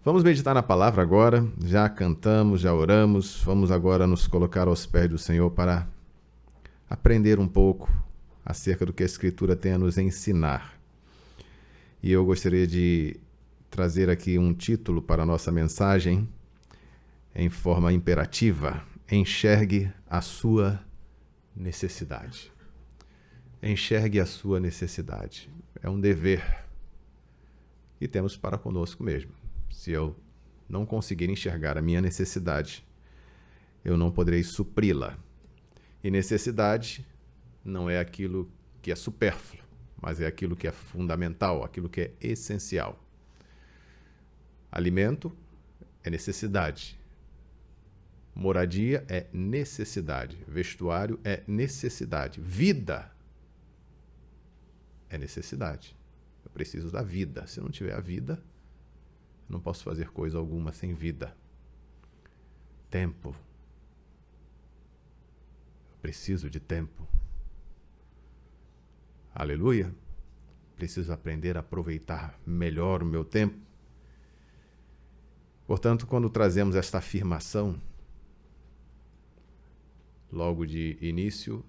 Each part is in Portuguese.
Vamos meditar na palavra agora. Já cantamos, já oramos. Vamos agora nos colocar aos pés do Senhor para aprender um pouco acerca do que a Escritura tem a nos ensinar. E eu gostaria de trazer aqui um título para a nossa mensagem em forma imperativa. Enxergue a sua necessidade. Enxergue a sua necessidade. É um dever que temos para conosco mesmo. Se eu não conseguir enxergar a minha necessidade, eu não poderei supri-la. E necessidade não é aquilo que é supérfluo, mas é aquilo que é fundamental, aquilo que é essencial. Alimento é necessidade. Moradia é necessidade. Vestuário é necessidade. Vida é necessidade. Eu preciso da vida. Se eu não tiver a vida, não posso fazer coisa alguma sem vida. Tempo. Eu preciso de tempo. Aleluia. Preciso aprender a aproveitar melhor o meu tempo. Portanto, quando trazemos esta afirmação, logo de início,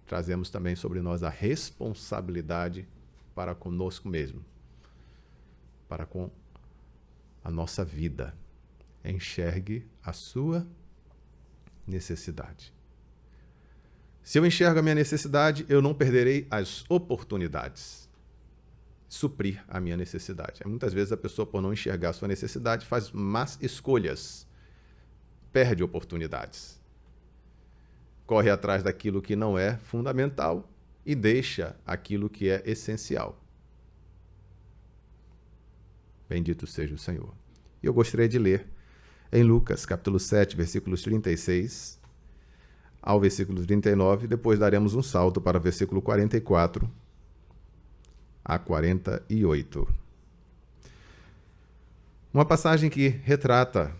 trazemos também sobre nós a responsabilidade para conosco mesmo, para com a nossa vida. Enxergue a sua necessidade. Se eu enxergo a minha necessidade, eu não perderei as oportunidades de suprir a minha necessidade. Muitas vezes a pessoa, por não enxergar a sua necessidade, faz más escolhas, perde oportunidades, corre atrás daquilo que não é fundamental e deixa aquilo que é essencial. Bendito seja o Senhor. E eu gostaria de ler em Lucas, capítulo 7, versículos 36 ao versículo 39, depois daremos um salto para o versículo 44 a 48. Uma passagem que retrata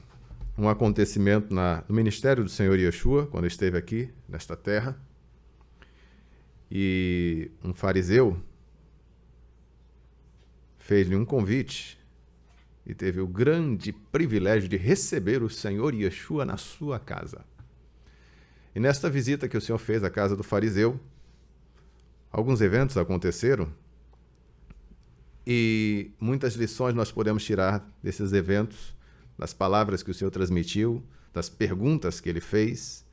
um acontecimento no ministério do Senhor Yeshua, quando esteve aqui, nesta terra, e um fariseu fez-lhe um convite e teve o grande privilégio de receber o Senhor Yeshua na sua casa. E nesta visita que o Senhor fez à casa do fariseu, alguns eventos aconteceram e muitas lições nós podemos tirar desses eventos, das palavras que o Senhor transmitiu, das perguntas que ele fez,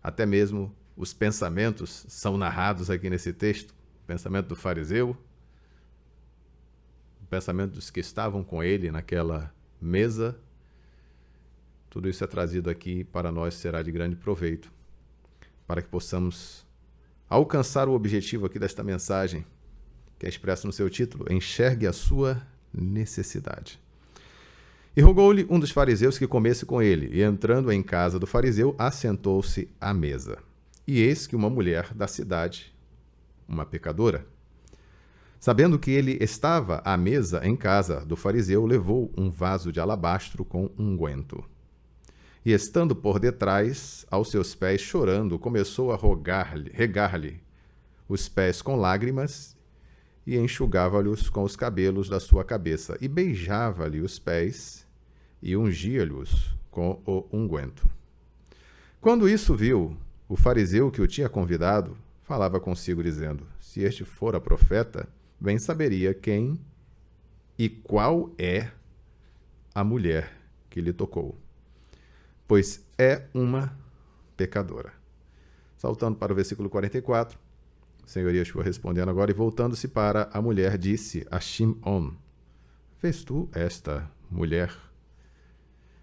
até mesmo os pensamentos são narrados aqui nesse texto, o pensamento do fariseu, o pensamento dos que estavam com ele naquela mesa. Tudo isso é trazido aqui para nós, será de grande proveito, para que possamos alcançar o objetivo aqui desta mensagem, que é expresso no seu título, Enxergue a sua necessidade. E rogou-lhe um dos fariseus que comesse com ele, e entrando em casa do fariseu, assentou-se à mesa. E eis que uma mulher da cidade, uma pecadora, sabendo que ele estava à mesa em casa do fariseu, levou um vaso de alabastro com unguento. E estando por detrás, aos seus pés, chorando, começou a regar-lhe os pés com lágrimas e enxugava-lhes com os cabelos da sua cabeça, e beijava-lhe os pés e ungia-lhes com o unguento. Quando isso viu, o fariseu que o tinha convidado falava consigo, dizendo: se este fora profeta, bem saberia quem e qual é a mulher que lhe tocou, pois é uma pecadora. Saltando para o versículo 44, o Senhor Yeshua respondendo agora, e voltando-se para a mulher, disse a Shimon: vês tu esta mulher?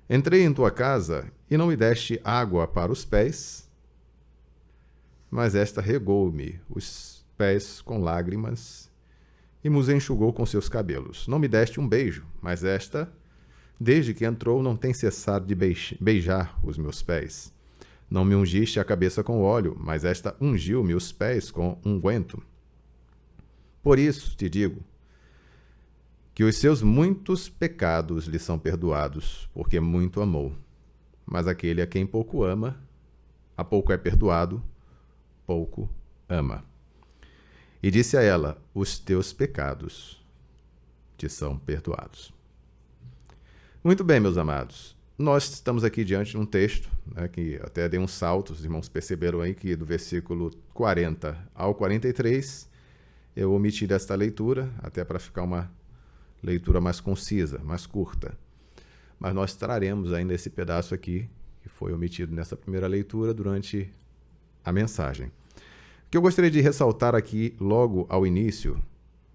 Entrei em tua casa e não me deste água para os pés, mas esta regou-me os pés com lágrimas e me enxugou com seus cabelos. Não me deste um beijo, mas esta, desde que entrou, não tem cessado de beijar os meus pés. Não me ungiste a cabeça com óleo, mas esta ungiu-me os pés com unguento. Por isso te digo que os seus muitos pecados lhe são perdoados, porque muito amou. Mas aquele a quem pouco ama, a pouco é perdoado, pouco ama. E disse a ela: os teus pecados te são perdoados. Muito bem, meus amados. Nós estamos aqui diante de um texto, né, que até dei uns saltos, os irmãos perceberam aí que do versículo 40 ao 43, eu omiti desta leitura, até para ficar uma leitura mais concisa, mais curta. Mas nós traremos ainda esse pedaço aqui, que foi omitido nessa primeira leitura, durante a mensagem. O que eu gostaria de ressaltar aqui, logo ao início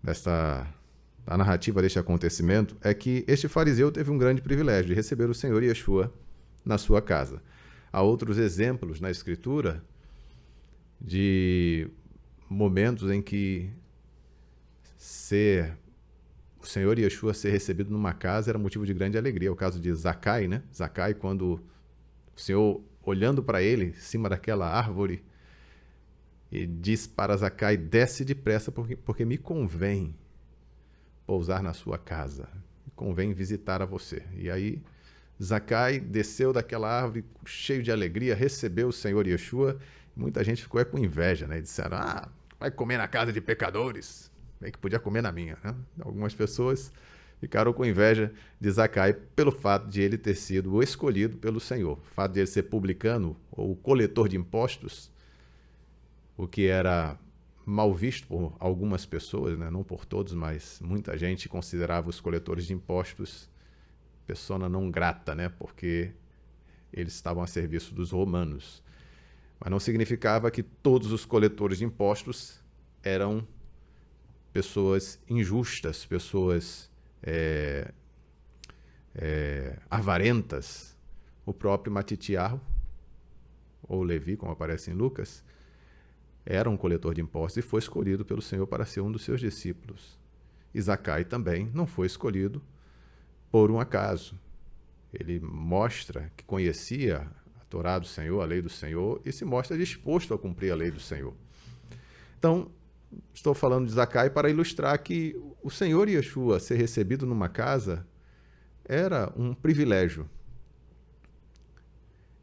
da narrativa deste acontecimento, é que este fariseu teve um grande privilégio de receber o Senhor Yeshua na sua casa. Há outros exemplos na Escritura de momentos em que o Senhor Yeshua ser recebido numa casa era motivo de grande alegria. É o caso de Zacai, né? Zacai, quando o Senhor, olhando para ele, em cima daquela árvore, e diz para Zacai: desce depressa, porque me convém pousar na sua casa, me convém visitar a você. E aí Zacai desceu daquela árvore cheio de alegria, recebeu o Senhor Yeshua. Muita gente ficou com inveja, né? E disseram: vai comer na casa de pecadores, bem que podia comer na minha, né? Algumas pessoas ficaram com inveja de Zacai pelo fato de ele ter sido o escolhido pelo Senhor. O fato de ele ser publicano ou coletor de impostos, o que era mal visto por algumas pessoas, né? Não por todos, mas muita gente considerava os coletores de impostos persona não grata, né? Porque eles estavam a serviço dos romanos. Mas não significava que todos os coletores de impostos eram pessoas injustas, pessoas avarentas. O próprio Matitiarro, ou Levi, como aparece em Lucas, era um coletor de impostos e foi escolhido pelo Senhor para ser um dos seus discípulos. E Zacai também não foi escolhido por um acaso. Ele mostra que conhecia a Torá do Senhor, a lei do Senhor, e se mostra disposto a cumprir a lei do Senhor. Então, estou falando de Zacai para ilustrar que o Senhor Yeshua ser recebido numa casa era um privilégio.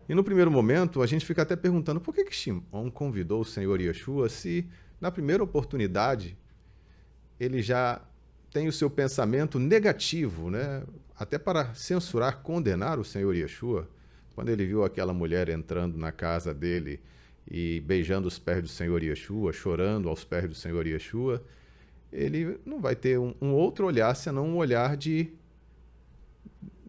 E no primeiro momento, a gente fica até perguntando por que Shimon convidou o Senhor Yeshua se, na primeira oportunidade, ele já tem o seu pensamento negativo, né? Até para censurar, condenar o Senhor Yeshua. Quando ele viu aquela mulher entrando na casa dele e beijando os pés do Senhor Yeshua, chorando aos pés do Senhor Yeshua, ele não vai ter um outro olhar, senão um olhar de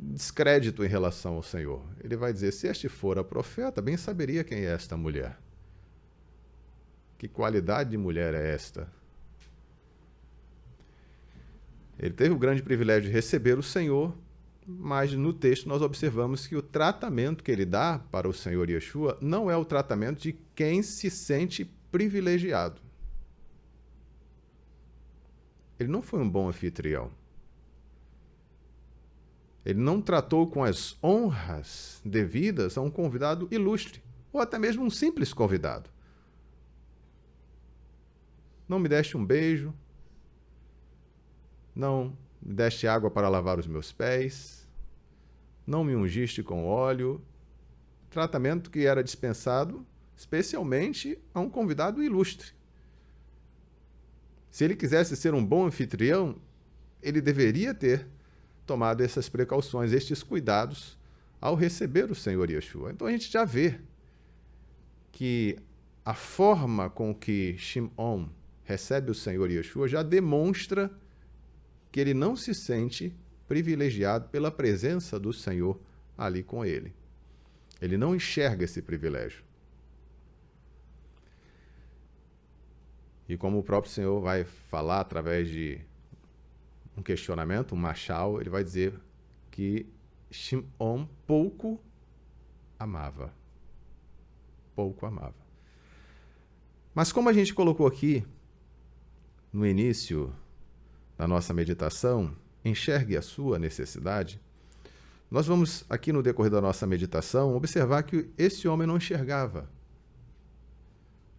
descrédito em relação ao Senhor. Ele vai dizer: se este fora profeta, bem saberia quem é esta mulher. Que qualidade de mulher é esta? Ele teve o grande privilégio de receber o Senhor, mas no texto nós observamos que o tratamento que ele dá para o Senhor Yeshua não é o tratamento de quem se sente privilegiado. Ele não foi um bom anfitrião. Ele não tratou com as honras devidas a um convidado ilustre, ou até mesmo um simples convidado. Não me deste um beijo, não me deste água para lavar os meus pés, não me ungiste com óleo. Tratamento que era dispensado especialmente a um convidado ilustre. Se ele quisesse ser um bom anfitrião, ele deveria ter tomado essas precauções, estes cuidados ao receber o Senhor Yeshua. Então a gente já vê que a forma com que Shimon recebe o Senhor Yeshua já demonstra que ele não se sente privilegiado pela presença do Senhor ali com ele. Ele não enxerga esse privilégio. E como o próprio Senhor vai falar através de um questionamento, um machal, ele vai dizer que Shimon pouco amava. Pouco amava. Mas como a gente colocou aqui no início da nossa meditação, enxergue a sua necessidade, nós vamos aqui no decorrer da nossa meditação observar que esse homem não enxergava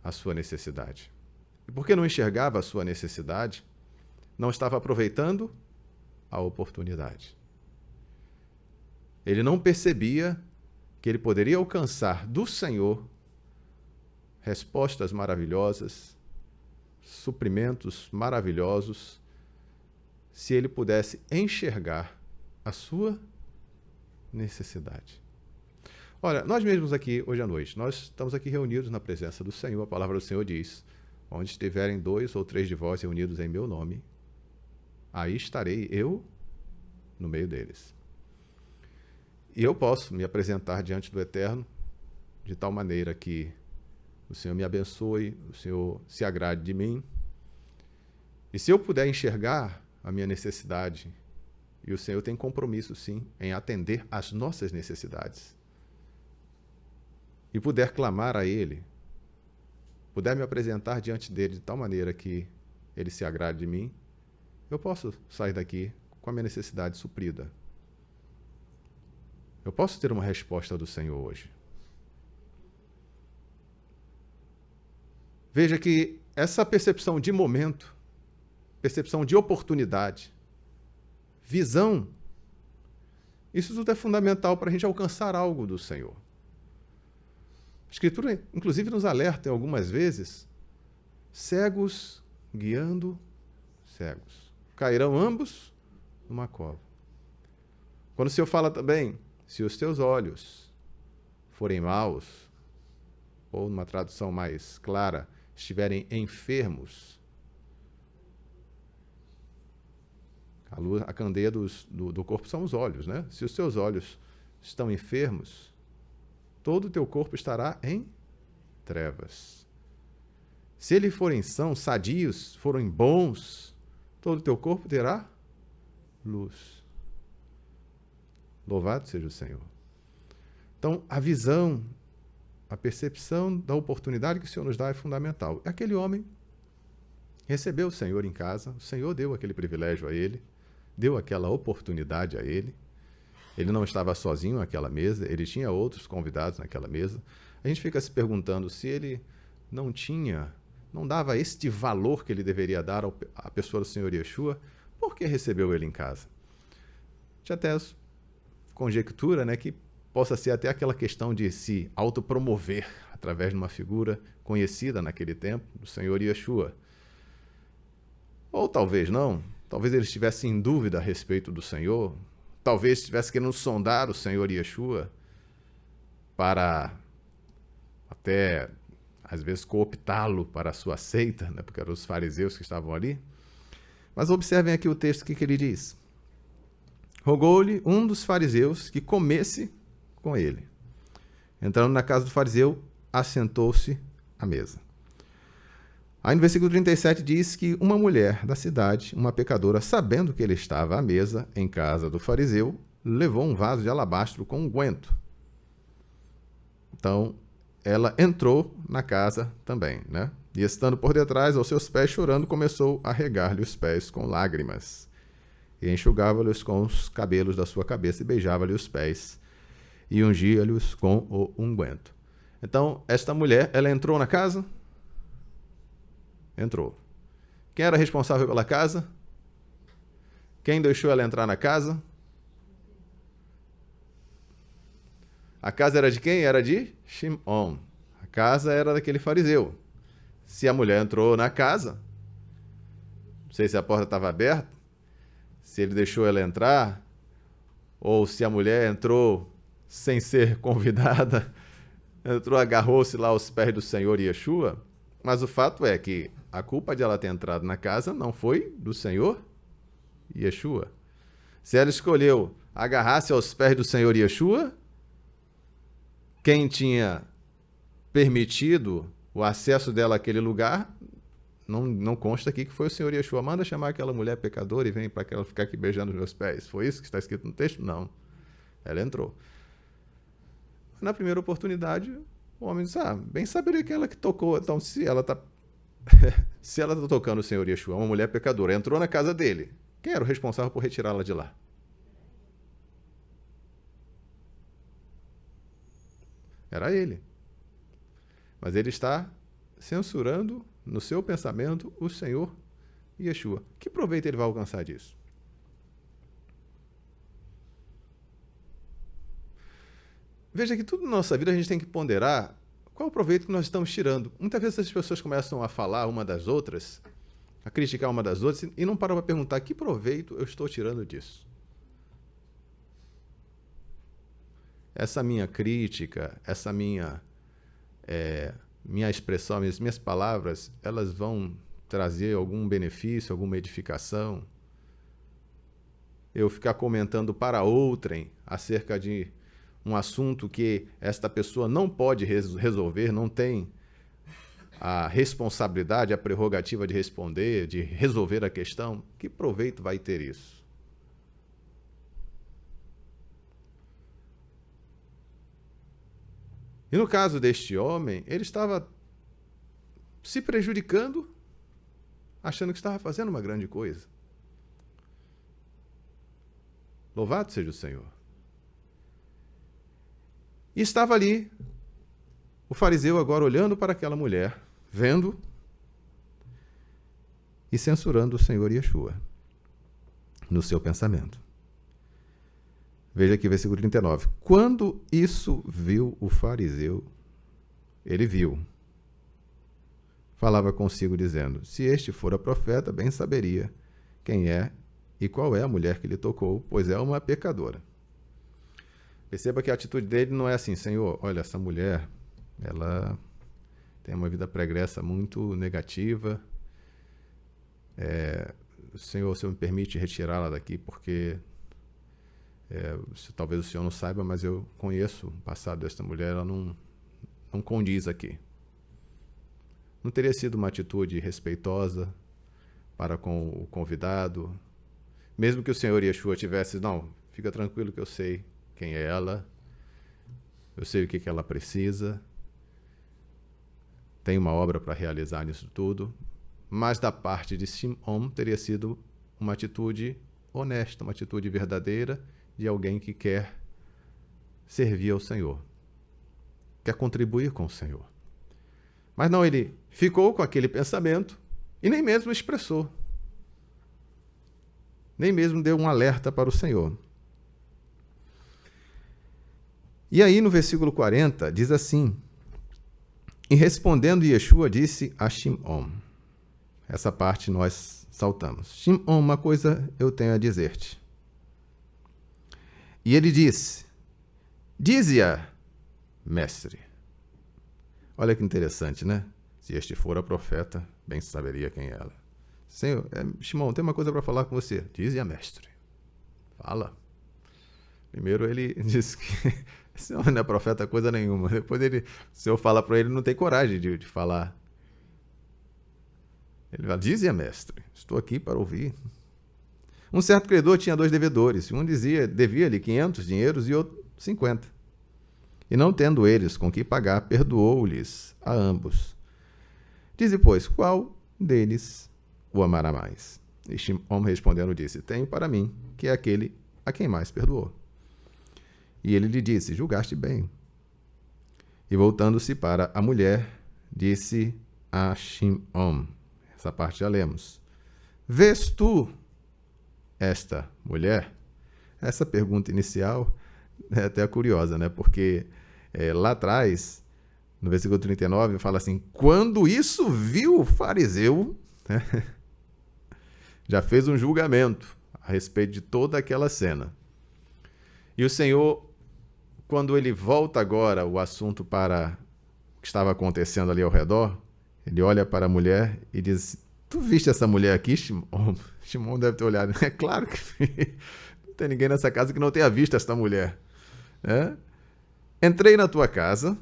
a sua necessidade. E porque não enxergava a sua necessidade, não estava aproveitando a oportunidade. Ele não percebia que ele poderia alcançar do Senhor respostas maravilhosas, suprimentos maravilhosos, se ele pudesse enxergar a sua necessidade. Olha, nós mesmos aqui, hoje à noite, nós estamos aqui reunidos na presença do Senhor. A palavra do Senhor diz: onde estiverem 2 ou 3 de vós reunidos em meu nome, aí estarei eu no meio deles. E eu posso me apresentar diante do Eterno de tal maneira que o Senhor me abençoe, o Senhor se agrade de mim. E se eu puder enxergar a minha necessidade, e o Senhor tem compromisso, sim, em atender às nossas necessidades, e puder clamar a Ele, puder me apresentar diante dele de tal maneira que Ele se agrade de mim, eu posso sair daqui com a minha necessidade suprida. Eu posso ter uma resposta do Senhor hoje. Veja que essa percepção de momento, percepção de oportunidade, visão, isso tudo é fundamental para a gente alcançar algo do Senhor. A Escritura, inclusive, nos alerta algumas vezes: cegos guiando cegos. Cairão ambos numa cova. Quando o Senhor fala também: se os teus olhos forem maus, ou numa tradução mais clara, estiverem enfermos, a candeia do corpo são os olhos, né? Se os teus olhos estão enfermos, todo o teu corpo estará em trevas. Se eles forem sãos, sadios, forem bons, todo o teu corpo terá luz. Louvado seja o Senhor. Então, a visão, a percepção da oportunidade que o Senhor nos dá é fundamental. Aquele homem recebeu o Senhor em casa, o Senhor deu aquele privilégio a ele, deu aquela oportunidade a ele. Ele não estava sozinho naquela mesa, ele tinha outros convidados naquela mesa. A gente fica se perguntando se ele não dava este valor que ele deveria dar à pessoa do Senhor Yeshua, por que recebeu ele em casa? A gente até conjectura, né, que possa ser até aquela questão de se autopromover através de uma figura conhecida naquele tempo, do Senhor Yeshua. Ou talvez não, talvez ele estivesse em dúvida a respeito do Senhor, talvez estivesse querendo sondar o Senhor Yeshua para até, às vezes, cooptá-lo para a sua seita, né, porque eram os fariseus que estavam ali. Mas observem aqui o texto, o que ele diz. Rogou-lhe um dos fariseus que comesse com ele. Entrando na casa do fariseu, assentou-se à mesa. Aí no versículo 37 diz que uma mulher da cidade, uma pecadora, sabendo que ele estava à mesa em casa do fariseu, levou um vaso de alabastro com unguento. Então, ela entrou na casa também, né? E estando por detrás, aos seus pés, chorando, começou a regar-lhe os pés com lágrimas. E enxugava-lhes com os cabelos da sua cabeça e beijava-lhe os pés e ungia-lhes com o unguento. Então, esta mulher, ela entrou na casa? Entrou. Quem era responsável pela casa? Quem deixou ela entrar na casa? A casa era de quem? Era de Shimon. A casa era daquele fariseu. Se a mulher entrou na casa, não sei se a porta estava aberta, se ele deixou ela entrar, ou se a mulher entrou sem ser convidada, entrou, agarrou-se lá aos pés do Senhor Yeshua, mas o fato é que a culpa de ela ter entrado na casa não foi do Senhor Yeshua. Se ela escolheu agarrar-se aos pés do Senhor Yeshua, quem tinha permitido o acesso dela àquele lugar, não consta aqui que foi o Senhor Yeshua. Manda chamar aquela mulher pecadora e vem para ela ficar aqui beijando os meus pés. Foi isso que está escrito no texto? Não. Ela entrou. Na primeira oportunidade, o homem disse, bem saberia que ela que tocou. Então, se ela está tocando o Senhor Yeshua, uma mulher pecadora, entrou na casa dele, quem era o responsável por retirá-la de lá? Era ele. Mas ele está censurando no seu pensamento o Senhor Yeshua. Que proveito ele vai alcançar disso? Veja que tudo na nossa vida a gente tem que ponderar qual é o proveito que nós estamos tirando. Muitas vezes as pessoas começam a falar uma das outras, a criticar uma das outras, e não param para perguntar que proveito eu estou tirando disso. essa minha crítica, essa minha expressão, as minhas palavras, elas vão trazer algum benefício, alguma edificação? Eu ficar comentando para outrem acerca de um assunto que esta pessoa não pode resolver, não tem a responsabilidade, a prerrogativa de responder, de resolver a questão, que proveito vai ter isso? E no caso deste homem, ele estava se prejudicando, achando que estava fazendo uma grande coisa. Louvado seja o Senhor. E estava ali o fariseu agora olhando para aquela mulher, vendo e censurando o Senhor Yeshua no seu pensamento. Veja aqui, versículo 39. Quando isso viu o fariseu, ele viu. Falava consigo dizendo, se este fora profeta, bem saberia quem é e qual é a mulher que lhe tocou, pois é uma pecadora. Perceba que a atitude dele não é assim, Senhor, olha, essa mulher, ela tem uma vida pregressa muito negativa. Senhor, o Senhor me permite retirá-la daqui, porque talvez o Senhor não saiba, mas eu conheço o passado desta mulher, ela não condiz aqui. Não teria sido uma atitude respeitosa para com o convidado, mesmo que o Senhor Yeshua tivesse, não, fica tranquilo que eu sei quem é ela, eu sei o que ela precisa, tem uma obra para realizar nisso tudo, mas da parte de Shimon teria sido uma atitude honesta, uma atitude verdadeira de alguém que quer servir ao Senhor, quer contribuir com o Senhor. Mas não, ele ficou com aquele pensamento e nem mesmo expressou, nem mesmo deu um alerta para o Senhor. E aí no versículo 40 diz assim, e respondendo Yeshua disse a Shimon, essa parte nós saltamos, Shimon, uma coisa eu tenho a dizer-te. E ele disse, dize-a, mestre. Olha que interessante, né? Se este for a profeta, bem saberia quem é ela. Senhor, Shimon, tem uma coisa para falar com você. Dize-a, mestre. Fala. Primeiro ele disse que esse homem não é profeta coisa nenhuma. Depois o Senhor fala para ele, não tem coragem de falar. Ele fala, dize-a, mestre, estou aqui para ouvir. Um certo credor tinha 2 devedores. Um devia-lhe 500 dinheiros e outro 50. E não tendo eles com que pagar, perdoou-lhes a ambos. Dize, pois, qual deles o amará mais? E Shimon respondendo disse, tenho para mim, que é aquele a quem mais perdoou. E ele lhe disse, julgaste bem. E voltando-se para a mulher, disse a Shimon, essa parte já lemos, vês tu esta mulher? Essa pergunta inicial é até curiosa, né? Porque lá atrás, no versículo 39, fala assim, quando isso viu o fariseu, né? Já fez um julgamento a respeito de toda aquela cena. E o Senhor, quando ele volta agora o assunto para o que estava acontecendo ali ao redor, ele olha para a mulher e diz, tu viste essa mulher aqui, Shimon? Shimon deve ter olhado. É claro que vi. Não tem ninguém nessa casa que não tenha visto esta mulher. Entrei na tua casa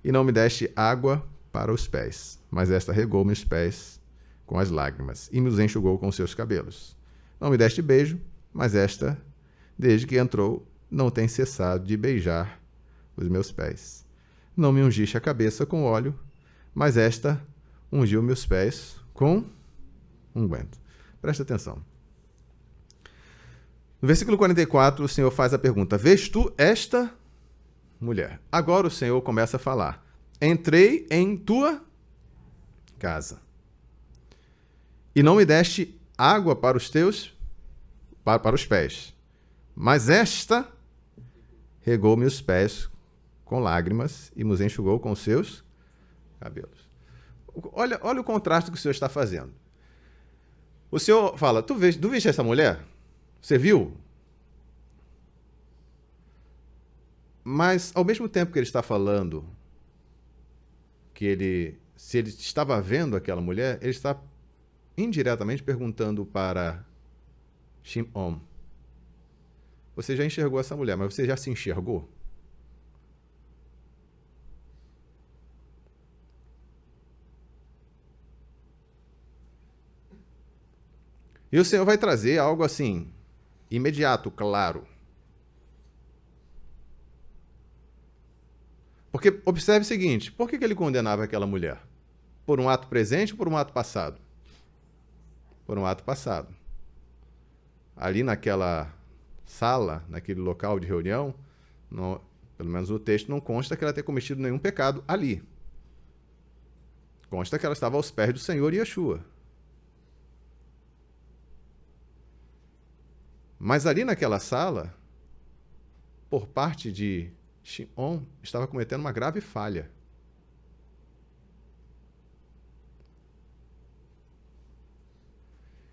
e não me deste água para os pés, mas esta regou meus pés com as lágrimas e me os enxugou com seus cabelos. Não me deste beijo, mas esta, desde que entrou, não tem cessado de beijar os meus pés. Não me ungiste a cabeça com óleo, mas esta ungiu meus pés com unguento. Presta atenção. No versículo 44, o Senhor faz a pergunta, vês tu esta mulher? Agora o Senhor começa a falar, entrei em tua casa e não me deste água para os teus, para os pés, mas esta regou-me os pés com lágrimas e nos enxugou com seus cabelos. Olha o contraste que o Senhor está fazendo. O Senhor fala, tu viste essa mulher? Você viu? Mas, ao mesmo tempo que ele está falando se ele estava vendo aquela mulher, ele está indiretamente perguntando para Shimon: você já enxergou essa mulher, mas você já se enxergou? E o Senhor vai trazer algo assim, imediato, claro. Porque observe o seguinte, por que ele condenava aquela mulher? Por um ato presente ou por um ato passado? Por um ato passado. Ali naquela sala, naquele local de reunião, pelo menos o texto não consta que ela tenha cometido nenhum pecado ali. Consta que ela estava aos pés do Senhor Yeshua. Mas ali naquela sala, por parte de Shimon, estava cometendo uma grave falha.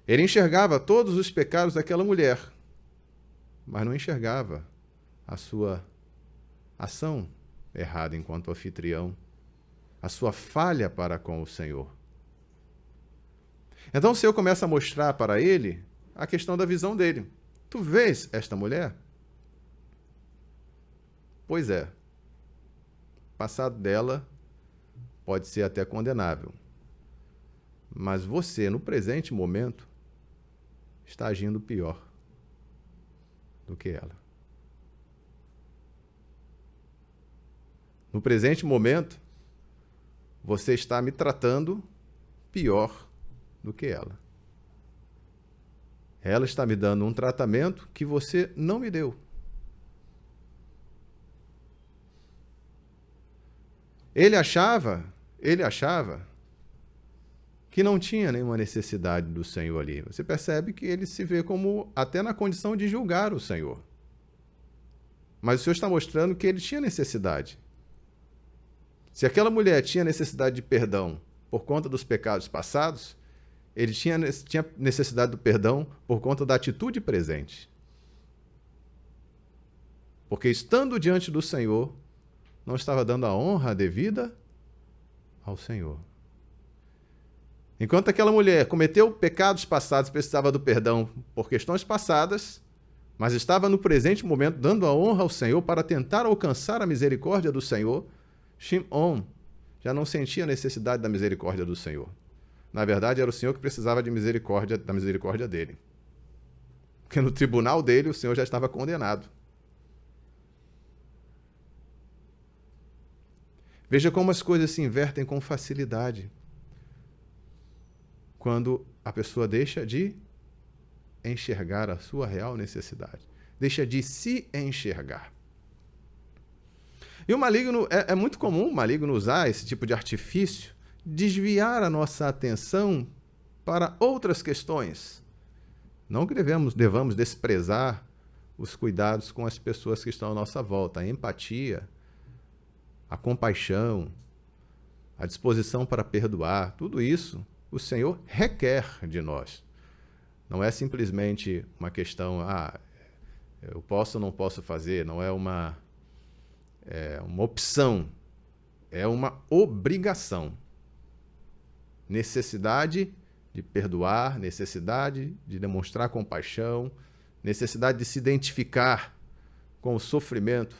Ele enxergava todos os pecados daquela mulher, mas não enxergava a sua ação errada enquanto anfitrião, a sua falha para com o Senhor. Então o Senhor começa a mostrar para ele a questão da visão dele. Tu vês esta mulher? Pois é. O passado dela pode ser até condenável. Mas você, no presente momento, está agindo pior do que ela. No presente momento, você está me tratando pior do que ela. Ela está me dando um tratamento que você não me deu. Ele achava que não tinha nenhuma necessidade do Senhor ali. Você percebe que ele se vê como até na condição de julgar o Senhor. Mas o Senhor está mostrando que ele tinha necessidade. Se aquela mulher tinha necessidade de perdão por conta dos pecados passados, ele tinha necessidade do perdão por conta da atitude presente. Porque estando diante do Senhor, não estava dando a honra devida ao Senhor. Enquanto aquela mulher cometeu pecados passados, precisava do perdão por questões passadas, mas estava no presente momento dando a honra ao Senhor para tentar alcançar a misericórdia do Senhor, Shimon já não sentia necessidade da misericórdia do Senhor. Na verdade, era o Senhor que precisava de misericórdia, da misericórdia dele. Porque no tribunal dele, o Senhor já estava condenado. Veja como as coisas se invertem com facilidade quando a pessoa deixa de enxergar a sua real necessidade. Deixa de se enxergar. E o maligno, é muito comum o maligno usar esse tipo de artifício, desviar a nossa atenção para outras questões. Não que devamos desprezar os cuidados com as pessoas que estão à nossa volta, a empatia, a compaixão, a disposição para perdoar, tudo isso o Senhor requer de nós. Não é simplesmente uma questão, eu posso ou não posso fazer, não é uma opção, é uma obrigação. Necessidade de perdoar, necessidade de demonstrar compaixão, necessidade de se identificar com o sofrimento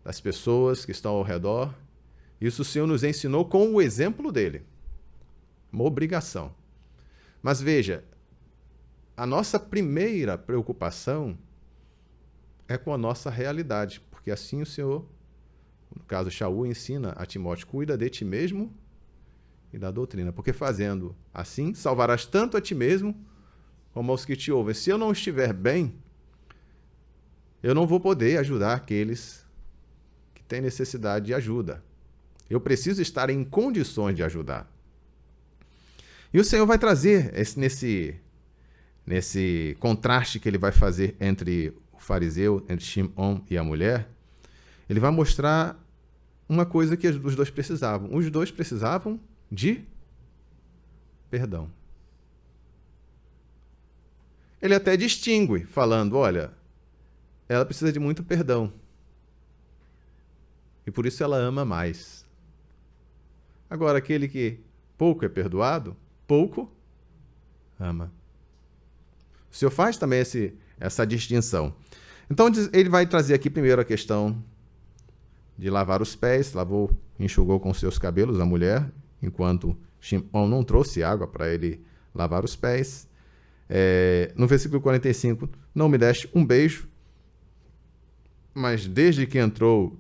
das pessoas que estão ao redor. Isso o Senhor nos ensinou com o exemplo dele. Uma obrigação. Mas veja, a nossa primeira preocupação é com a nossa realidade, porque assim o Senhor, no caso Shaul, ensina a Timóteo: cuida de ti mesmo e da doutrina, porque fazendo assim, salvarás tanto a ti mesmo como aos que te ouvem. Se eu não estiver bem, eu não vou poder ajudar aqueles que têm necessidade de ajuda. Eu preciso estar em condições de ajudar. E o Senhor vai trazer nesse contraste que ele vai fazer entre o fariseu, entre Shimon e a mulher, ele vai mostrar uma coisa que os dois precisavam. Os dois precisavam de perdão. Ele até distingue, falando: olha, ela precisa de muito perdão. e por isso ela ama mais. Agora, aquele que pouco é perdoado, pouco ama. O Senhor faz também essa distinção. Então, ele vai trazer aqui primeiro a questão de lavar os pés, enxugou com seus cabelos a mulher, enquanto Shimon não trouxe água para ele lavar os pés. No versículo 45, não me deste um beijo, mas desde que entrou,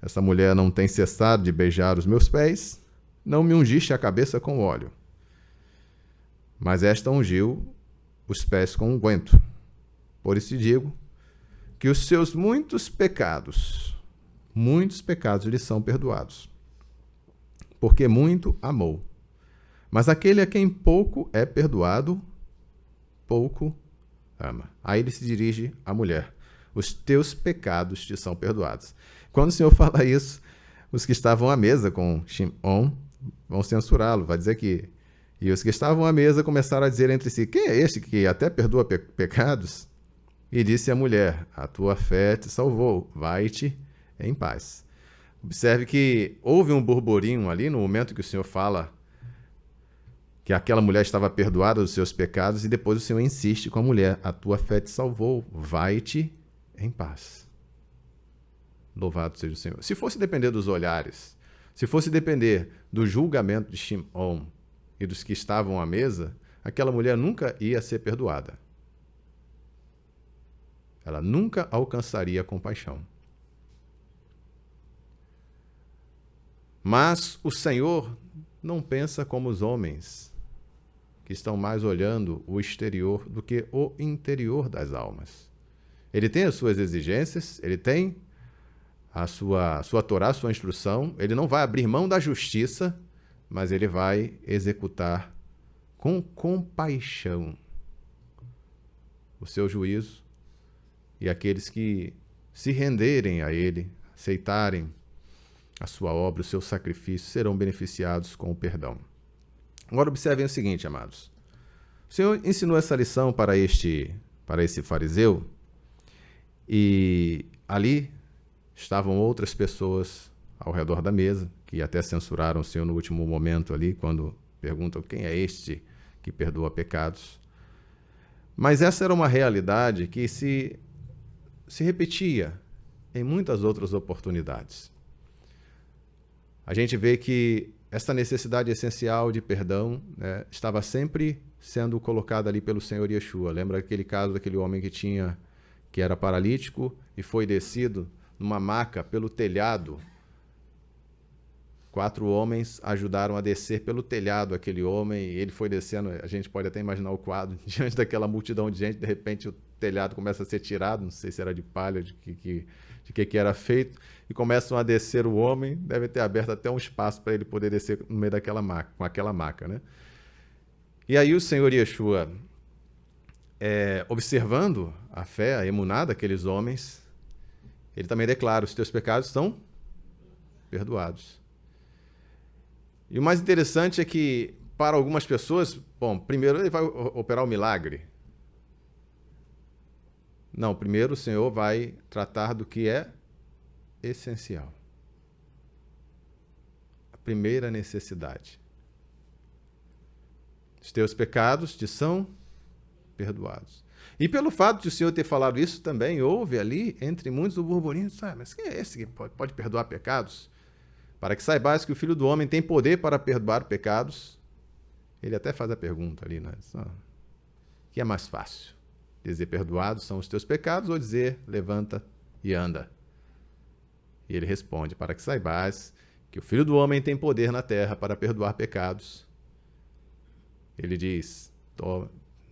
essa mulher não tem cessado de beijar os meus pés, não me ungiste a cabeça com óleo, mas esta ungiu os pés com unguento. Por isso digo que os seus muitos pecados lhe são perdoados, porque muito amou. Mas aquele a quem pouco é perdoado, pouco ama. Aí ele se dirige à mulher: os teus pecados te são perdoados. Quando o Senhor fala isso, os que estavam à mesa com Shimon vão censurá-lo, vai dizer que... E os que estavam à mesa começaram a dizer entre si: quem é este que até perdoa pecados? E disse a mulher: a tua fé te salvou, vai-te em paz. Observe que houve um burburinho ali no momento que o Senhor fala que aquela mulher estava perdoada dos seus pecados, e depois o Senhor insiste com a mulher: a tua fé te salvou, vai-te em paz. Louvado seja o Senhor. Se fosse depender dos olhares, se fosse depender do julgamento de Shimon e dos que estavam à mesa, aquela mulher nunca ia ser perdoada. Ela nunca alcançaria compaixão. Mas o Senhor não pensa como os homens, que estão mais olhando o exterior do que o interior das almas. Ele tem as suas exigências, ele tem a sua Torá, a sua instrução, ele não vai abrir mão da justiça, mas ele vai executar com compaixão o seu juízo, e aqueles que se renderem a ele, aceitarem a sua obra, o seu sacrifício, serão beneficiados com o perdão. Agora observem o seguinte, amados. O Senhor ensinou essa lição para esse fariseu, e ali estavam outras pessoas ao redor da mesa, que até censuraram o Senhor no último momento ali, quando perguntam: quem é este que perdoa pecados? Mas essa era uma realidade que se repetia em muitas outras oportunidades. A gente vê que essa necessidade essencial de perdão, né, estava sempre sendo colocada ali pelo Senhor Yeshua. Lembra aquele caso daquele homem que era paralítico e foi descido numa maca pelo telhado? 4 homens ajudaram a descer pelo telhado aquele homem, e ele foi descendo. A gente pode até imaginar o quadro, diante daquela multidão de gente, de repente o telhado começa a ser tirado, não sei se era de palha, de que era feito, e começam a descer o homem. Deve ter aberto até um espaço para ele poder descer no meio daquela maca, com aquela maca, né? E aí o Senhor Yeshua, observando a fé, a emuná daqueles homens, ele também declara: os teus pecados estão perdoados. E o mais interessante é que, para algumas pessoas, primeiro ele vai operar o milagre. Não, primeiro o Senhor vai tratar do que é essencial. A primeira necessidade. Os teus pecados te são perdoados. E pelo fato de o Senhor ter falado isso, também houve ali, entre muitos, o burburinho: mas quem é esse que pode perdoar pecados? Para que saibais que o Filho do Homem tem poder para perdoar pecados. Ele até faz a pergunta ali, né? O que é mais fácil? Dizer: perdoados são os teus pecados, ou dizer: levanta e anda? E ele responde: para que saibais que o Filho do Homem tem poder na terra para perdoar pecados. Ele diz: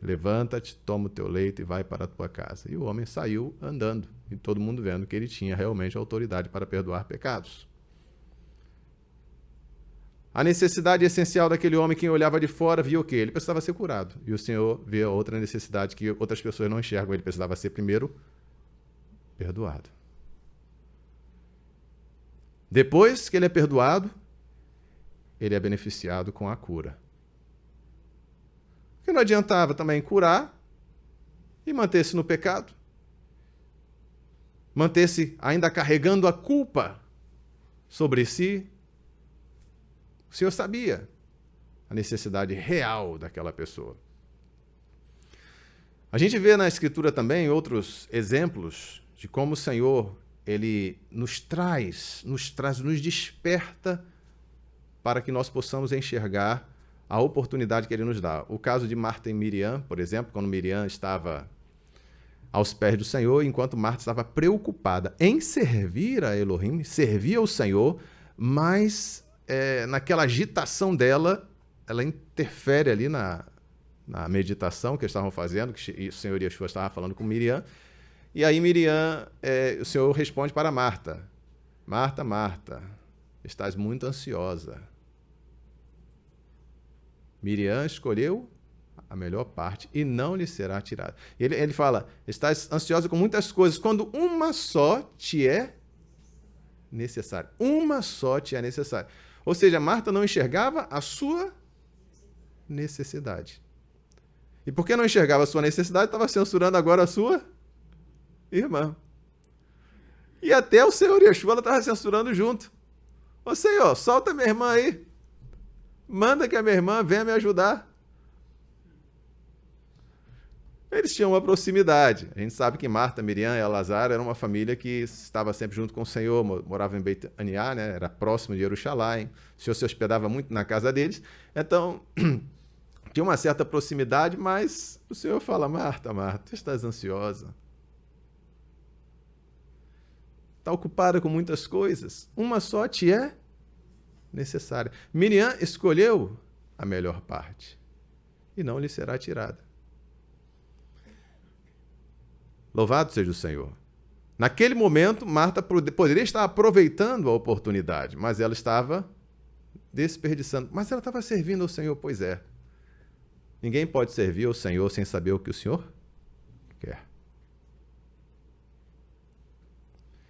levanta-te, toma o teu leito e vai para a tua casa. E o homem saiu andando, e todo mundo vendo que ele tinha realmente autoridade para perdoar pecados. A necessidade essencial daquele homem, quem olhava de fora via o quê? Ele precisava ser curado. E o Senhor via outra necessidade que outras pessoas não enxergam. Ele precisava ser primeiro perdoado. Depois que ele é perdoado, ele é beneficiado com a cura. Porque não adiantava também curar e manter-se no pecado. Manter-se ainda carregando a culpa sobre si. O Senhor sabia a necessidade real daquela pessoa. A gente vê na Escritura também outros exemplos de como o Senhor, Ele nos desperta para que nós possamos enxergar a oportunidade que Ele nos dá. O caso de Marta e Miriam, por exemplo, quando Miriam estava aos pés do Senhor, enquanto Marta estava preocupada em servir a Elohim, servir ao Senhor, mas naquela agitação dela, ela interfere ali na meditação que eles estavam fazendo, que o Senhor Yeshua estava falando com Miriam, e aí Miriam, o Senhor responde para Marta: Marta, Marta, estás muito ansiosa. Miriam escolheu a melhor parte e não lhe será tirada. Ele fala: estás ansiosa com muitas coisas, quando uma só te é necessária. Uma só te é necessária. Ou seja, Marta não enxergava a sua necessidade. E porque não enxergava a sua necessidade, estava censurando agora a sua irmã. E até o Senhor Yeshua ela estava censurando junto. Ô Senhor, solta minha irmã aí. Manda que a minha irmã venha me ajudar. Eles tinham uma proximidade. A gente sabe que Marta, Miriam e Elazar eram uma família que estava sempre junto com o Senhor, morava em Beit Aniá, né? Era próximo de Jerusalém. O Senhor se hospedava muito na casa deles. Então, tinha uma certa proximidade, mas o Senhor fala: Marta, Marta, estás ansiosa. Está ocupada com muitas coisas. Uma só te é necessária. Miriam escolheu a melhor parte e não lhe será tirada. Louvado seja o Senhor. Naquele momento, Marta poderia estar aproveitando a oportunidade, mas ela estava desperdiçando. Mas ela estava servindo ao Senhor, pois é. Ninguém pode servir ao Senhor sem saber o que o Senhor quer.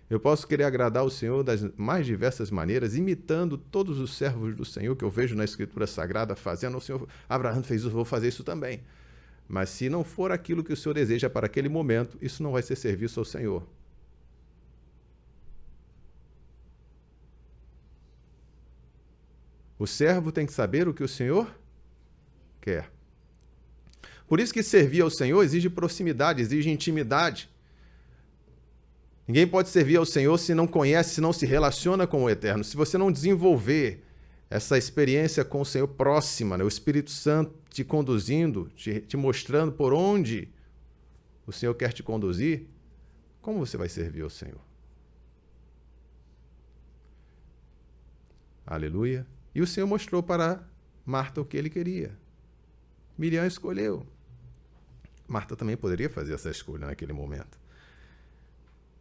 Eu posso querer agradar o Senhor das mais diversas maneiras, imitando todos os servos do Senhor que eu vejo na Escritura Sagrada fazendo. O Senhor, Abraão fez isso, vou fazer isso também. Mas se não for aquilo que o Senhor deseja para aquele momento, isso não vai ser serviço ao Senhor. O servo tem que saber o que o Senhor quer. Por isso que servir ao Senhor exige proximidade, exige intimidade. Ninguém pode servir ao Senhor se não conhece, se não se relaciona com o Eterno. Se você não desenvolver essa experiência com o Senhor próxima, né? O Espírito Santo te conduzindo, te mostrando por onde o Senhor quer te conduzir, como você vai servir ao Senhor? Aleluia. E o Senhor mostrou para Marta o que ele queria. Miriam escolheu. Marta também poderia fazer essa escolha naquele momento.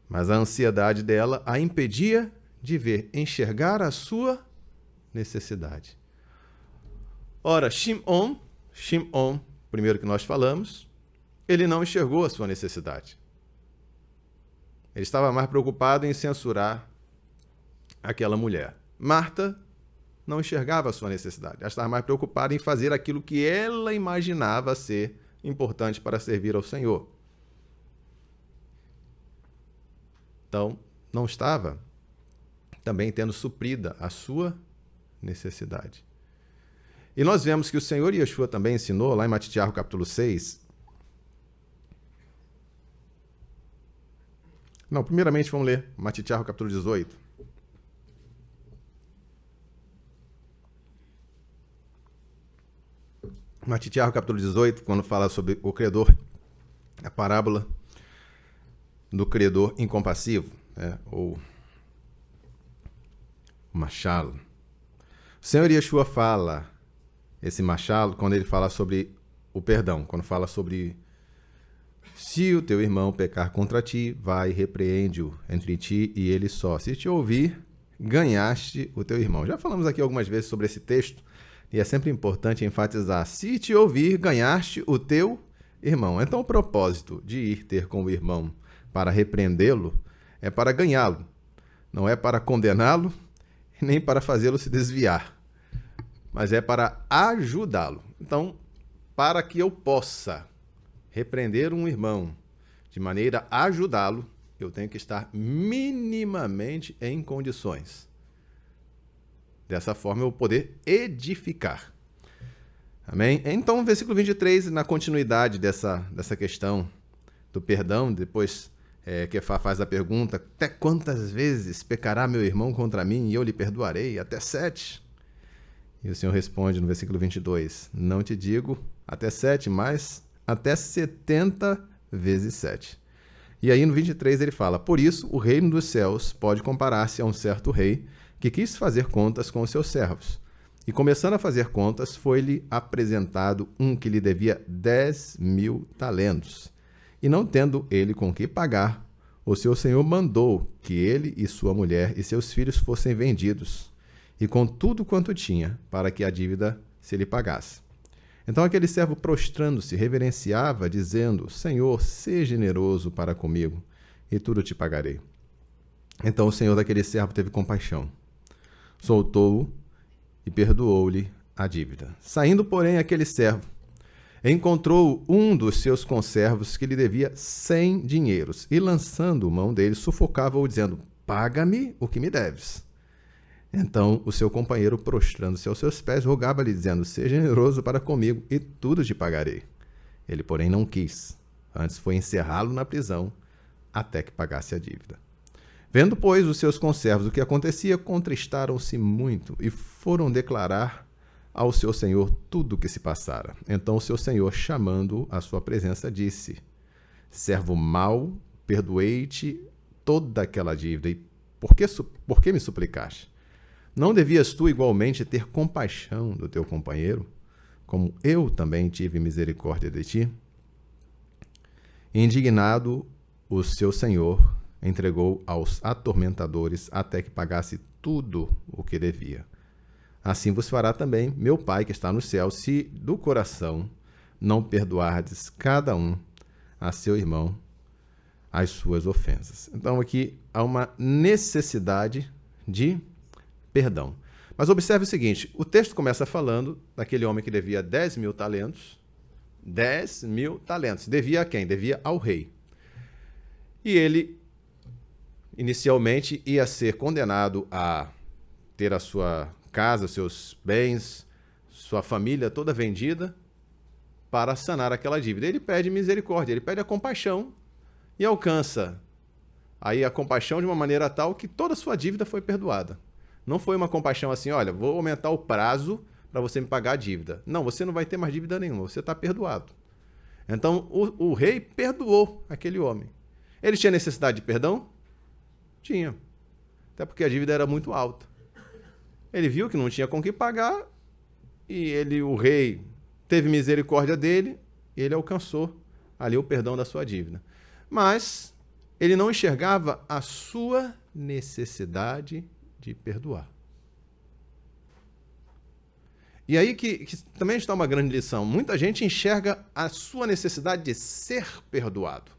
Mas a ansiedade dela a impedia de ver, enxergar a sua necessidade. Ora, Shimon, primeiro que nós falamos, ele não enxergou a sua necessidade. Ele estava mais preocupado em censurar aquela mulher. Marta não enxergava a sua necessidade. Ela estava mais preocupada em fazer aquilo que ela imaginava ser importante para servir ao Senhor. Então, não estava também tendo suprida a sua necessidade. E nós vemos que o Senhor Yeshua também ensinou, lá em Matitiahu capítulo 6. Não, primeiramente vamos ler Matitiahu capítulo 18. Matitiahu capítulo 18, quando fala sobre o credor, a parábola do credor incompassivo, né? Ou machalo. O Senhor Yeshua fala esse machalo quando ele fala sobre o perdão, quando fala sobre se o teu irmão pecar contra ti, vai e repreende-o entre ti e ele só. Se te ouvir, ganhaste o teu irmão. Já falamos aqui algumas vezes sobre esse texto e é sempre importante enfatizar: se te ouvir, ganhaste o teu irmão. Então o propósito de ir ter com o irmão para repreendê-lo é para ganhá-lo, não é para condená-lo, nem para fazê-lo se desviar, mas é para ajudá-lo. Então, para que eu possa repreender um irmão de maneira a ajudá-lo, eu tenho que estar minimamente em condições Dessa forma eu vou poder edificar. Amém? Então, versículo 23, na continuidade dessa questão do perdão, depois Quefá faz a pergunta: até quantas vezes pecará meu irmão contra mim e eu lhe perdoarei? Até 7. E o Senhor responde no versículo 22, não te digo até 7, mas até 70 vezes 7. E aí no 23 ele fala: por isso o reino dos céus pode comparar-se a um certo rei que quis fazer contas com os seus servos. E começando a fazer contas, foi-lhe apresentado um que lhe devia 10.000 talentos. E não tendo ele com que pagar, o seu senhor mandou que ele e sua mulher e seus filhos fossem vendidos, e com tudo quanto tinha, para que a dívida se lhe pagasse. Então aquele servo, prostrando-se, reverenciava, dizendo: Senhor, seja generoso para comigo, e tudo te pagarei. Então o senhor daquele servo teve compaixão, soltou-o e perdoou-lhe a dívida. Saindo, porém, aquele servo encontrou um dos seus conservos que lhe devia 100 dinheiros, e lançando mão dele, sufocava-o, dizendo: paga-me o que me deves. Então o seu companheiro, prostrando-se aos seus pés, rogava-lhe, dizendo: seja generoso para comigo, e tudo te pagarei. Ele, porém, não quis. Antes foi encerrá-lo na prisão, até que pagasse a dívida. Vendo, pois, os seus conservos o que acontecia, contristaram-se muito, e foram declarar ao seu senhor tudo o que se passara. Então o seu senhor, chamando-o à sua presença, disse: servo mau, perdoei-te toda aquela dívida, e por que me suplicaste? Não devias tu igualmente ter compaixão do teu companheiro, como eu também tive misericórdia de ti? Indignado, o seu senhor entregou aos atormentadores até que pagasse tudo o que devia. Assim vos fará também meu Pai que está no céu, se do coração não perdoardes cada um a seu irmão as suas ofensas. Então aqui há uma necessidade de perdão. Mas observe o seguinte, o texto começa falando daquele homem que devia 10.000 talentos. 10.000 talentos. Devia a quem? Devia ao rei. E ele, inicialmente, ia ser condenado a ter a sua casa, seus bens, sua família toda vendida para sanar aquela dívida. Ele pede misericórdia, ele pede a compaixão e alcança aí a compaixão de uma maneira tal que toda a sua dívida foi perdoada. Não foi uma compaixão assim: olha, vou aumentar o prazo para você me pagar a dívida. Não, você não vai ter mais dívida nenhuma, você está perdoado. Então o rei perdoou aquele homem. Ele tinha necessidade de perdão? Tinha. Até porque a dívida era muito alta. Ele viu que não tinha com que pagar e o rei teve misericórdia dele e ele alcançou ali o perdão da sua dívida. Mas ele não enxergava a sua necessidade de perdoar. E aí que também está uma grande lição. Muita gente enxerga a sua necessidade de ser perdoado.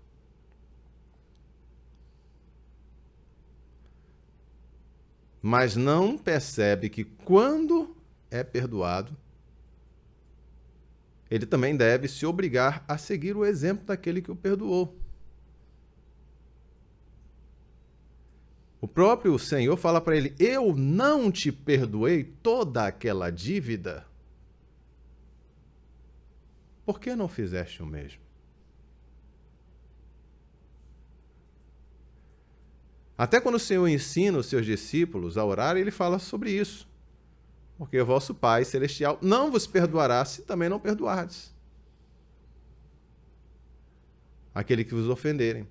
Mas não percebe que quando é perdoado, ele também deve se obrigar a seguir o exemplo daquele que o perdoou. O próprio Senhor fala para ele: eu não te perdoei toda aquela dívida. Por que não fizeste o mesmo? Até quando o Senhor ensina os seus discípulos a orar, ele fala sobre isso. Porque o vosso Pai Celestial não vos perdoará se também não perdoardes aquele que vos ofenderem.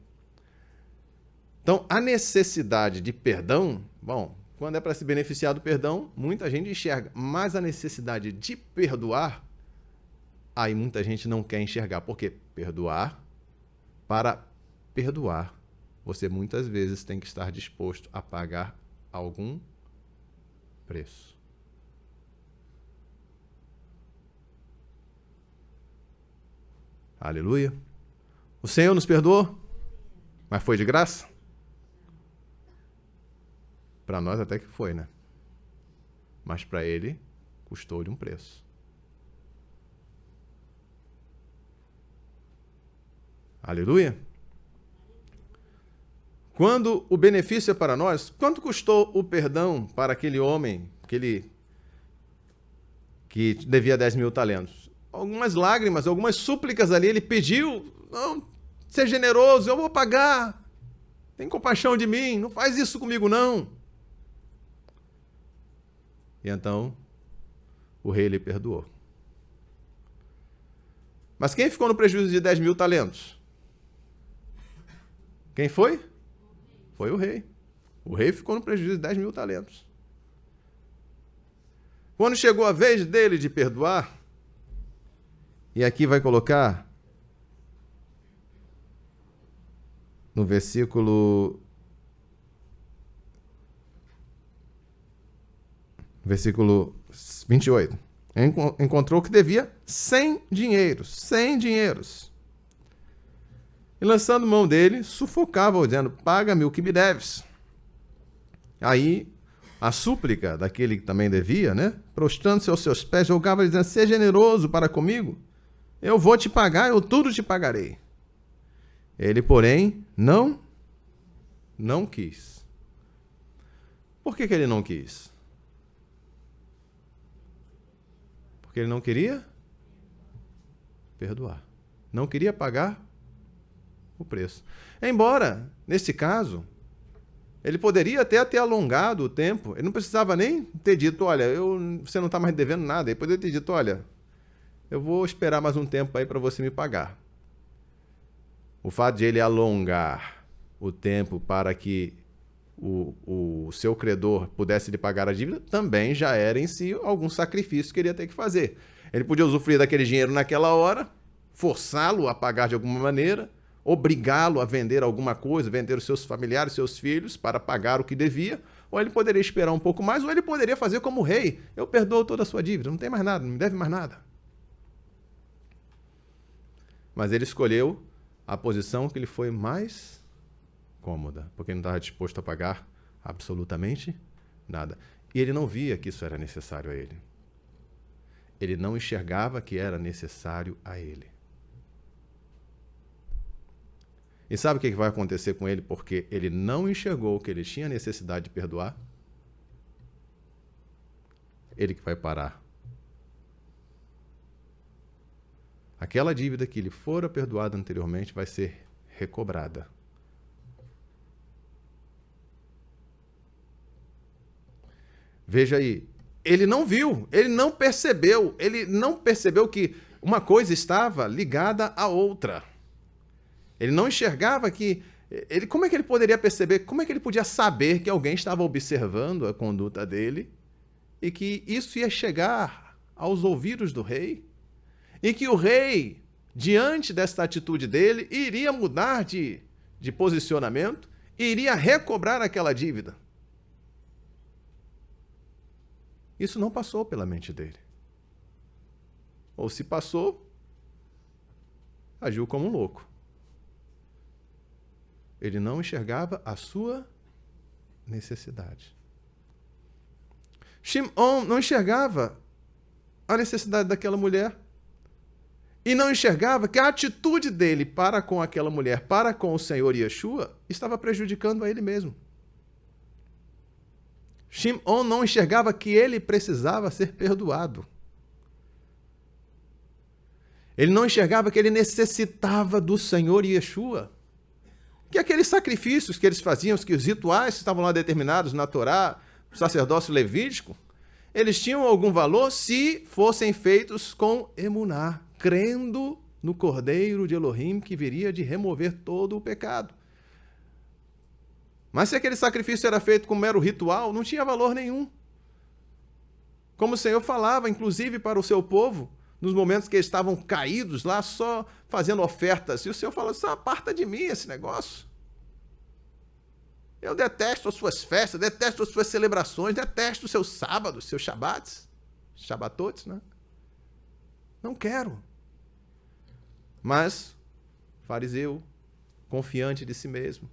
Então, a necessidade de perdão, bom, quando é para se beneficiar do perdão, muita gente enxerga. Mas a necessidade de perdoar, aí muita gente não quer enxergar. Por quê? Para perdoar, você muitas vezes tem que estar disposto a pagar algum preço. Aleluia. O Senhor nos perdoou, mas foi de graça? Para nós até que foi, né? Mas para ele custou-lhe um preço. Aleluia. Quando o benefício é para nós, quanto custou o perdão para aquele homem que devia 10 mil talentos. Algumas lágrimas, algumas súplicas ali, ele pediu, não, seja generoso, eu vou pagar, tem compaixão de mim, não faz isso comigo não. E então, o rei lhe perdoou. Mas quem ficou no prejuízo de 10 mil talentos? Quem foi? Foi o rei. O rei ficou no prejuízo de 10 mil talentos. Quando chegou a vez dele de perdoar, e aqui vai colocar no versículo 28. Encontrou que devia 100 dinheiros. E lançando mão dele, sufocava-o, dizendo, paga-me o que me deves. Aí, a súplica daquele que também devia, né? Prostrando-se aos seus pés, jogava dizendo, seja generoso para comigo, eu vou te pagar, eu tudo te pagarei. Ele, porém, não quis. Por que ele não quis? Porque ele não queria perdoar. Não queria pagar o preço. Embora, nesse caso, ele poderia até ter alongado o tempo. Ele não precisava nem ter dito, olha, você não está mais devendo nada. Ele poderia ter dito, olha, eu vou esperar mais um tempo aí para você me pagar. O fato de ele alongar o tempo para que o seu credor pudesse lhe pagar a dívida também já era em si algum sacrifício que ele ia ter que fazer. Ele podia usufruir daquele dinheiro naquela hora, forçá-lo a pagar de alguma maneira, obrigá-lo a vender alguma coisa, vender os seus familiares, seus filhos, para pagar o que devia, ou ele poderia esperar um pouco mais, ou ele poderia fazer como o rei, eu perdoo toda a sua dívida, não tem mais nada, não me deve mais nada. Mas ele escolheu a posição que lhe foi mais cômoda, porque ele não estava disposto a pagar absolutamente nada. E ele não via que isso era necessário a ele. Ele não enxergava que era necessário a ele. E sabe o que vai acontecer com ele? Porque ele não enxergou que ele tinha necessidade de perdoar. Ele que vai parar. Aquela dívida que lhe fora perdoada anteriormente vai ser recobrada. Veja aí, ele não viu, ele não percebeu que uma coisa estava ligada à outra. Ele não enxergava que... como é que ele poderia perceber, como é que ele podia saber que alguém estava observando a conduta dele e que isso ia chegar aos ouvidos do rei? E que o rei, diante desta atitude dele, iria mudar de posicionamento e iria recobrar aquela dívida? Isso não passou pela mente dele. Ou se passou, agiu como um louco. Ele não enxergava a sua necessidade. Shimon não enxergava a necessidade daquela mulher. E não enxergava que a atitude dele para com aquela mulher, para com o Senhor Yeshua, estava prejudicando a ele mesmo. Shimon não enxergava que ele precisava ser perdoado. Ele não enxergava que ele necessitava do Senhor Yeshua. Que aqueles sacrifícios que eles faziam, que os rituais que estavam lá determinados na Torá, no sacerdócio levítico, eles tinham algum valor se fossem feitos com emuná, crendo no Cordeiro de Elohim que viria de remover todo o pecado. Mas se aquele sacrifício era feito com mero ritual, não tinha valor nenhum. Como o Senhor falava, inclusive para o seu povo, nos momentos que eles estavam caídos lá, só fazendo ofertas. E o Senhor falou, aparta de mim esse negócio. Eu detesto as suas festas, detesto as suas celebrações, detesto os seus sábados, seus shabats, shabatotes, né? Não quero. Mas, fariseu, confiante de si mesmo,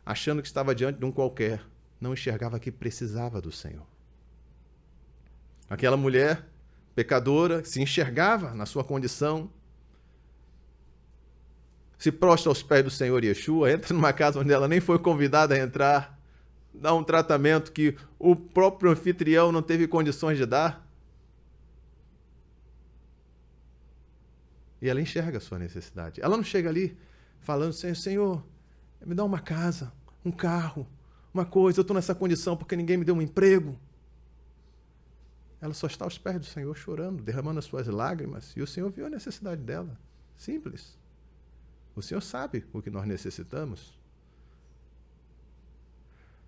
achando que estava diante de um qualquer, não enxergava que precisava do Senhor. Aquela mulher pecadora se enxergava na sua condição, se prostra aos pés do Senhor Yeshua, entra numa casa onde ela nem foi convidada a entrar, dar um tratamento que o próprio anfitrião não teve condições de dar. E ela enxerga a sua necessidade. Ela não chega ali falando, Senhor, me dá uma casa, um carro, uma coisa, eu estou nessa condição porque ninguém me deu um emprego. Ela só está aos pés do Senhor chorando, derramando as suas lágrimas, e o Senhor viu a necessidade dela. Simples. O Senhor sabe o que nós necessitamos.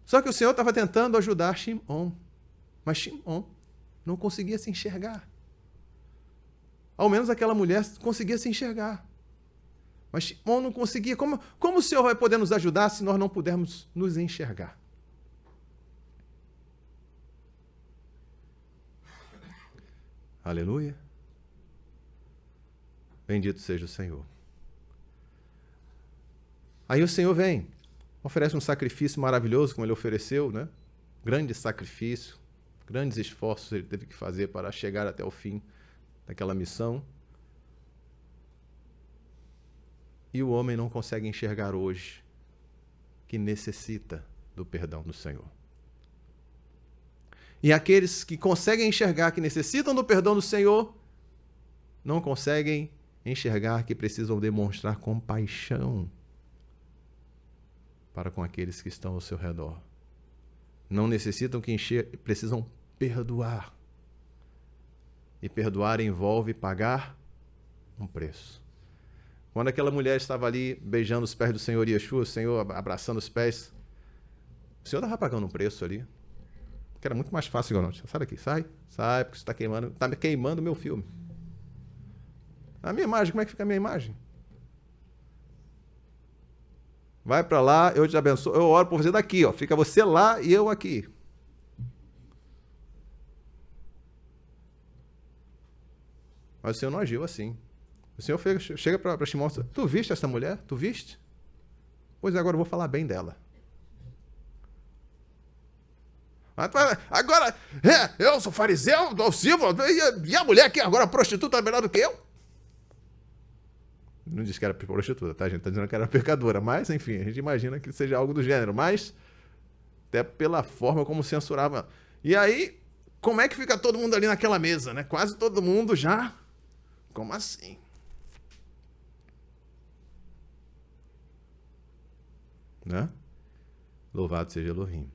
Só que o Senhor estava tentando ajudar Shimon, mas Shimon não conseguia se enxergar. Ao menos aquela mulher conseguia se enxergar. Mas Shimon não conseguia. Como o Senhor vai poder nos ajudar se nós não pudermos nos enxergar? Aleluia. Bendito seja o Senhor. Aí o Senhor vem, oferece um sacrifício maravilhoso, como ele ofereceu, né? Grande sacrifício, grandes esforços ele teve que fazer para chegar até o fim daquela missão. E o homem não consegue enxergar hoje que necessita do perdão do Senhor. E aqueles que conseguem enxergar que necessitam do perdão do Senhor, não conseguem enxergar que precisam demonstrar compaixão para com aqueles que estão ao seu redor. Não necessitam precisam perdoar. E perdoar envolve pagar um preço. Quando aquela mulher estava ali beijando os pés do Senhor Yeshua, o Senhor abraçando os pés, o Senhor estava pagando um preço ali. Que era muito mais fácil, igual não. Sai daqui, sai, porque você está queimando o meu filme. A minha imagem, como é que fica a minha imagem? Vai para lá, eu te abençoo, eu oro por você daqui, ó. Fica você lá e eu aqui. Mas o Senhor não agiu assim. O Senhor chega para Shimon, tu viste essa mulher? Tu viste? Pois agora eu vou falar bem dela. Agora, eu sou fariseu, do Silva, e a mulher aqui agora prostituta é melhor do que eu? Não disse que era prostituta, tá, gente? Tá dizendo que era pecadora, mas, enfim, a gente imagina que seja algo do gênero, mas até pela forma como censurava. E aí, como é que fica todo mundo ali naquela mesa, né? Quase todo mundo já. Como assim? Né? Louvado seja Elohim.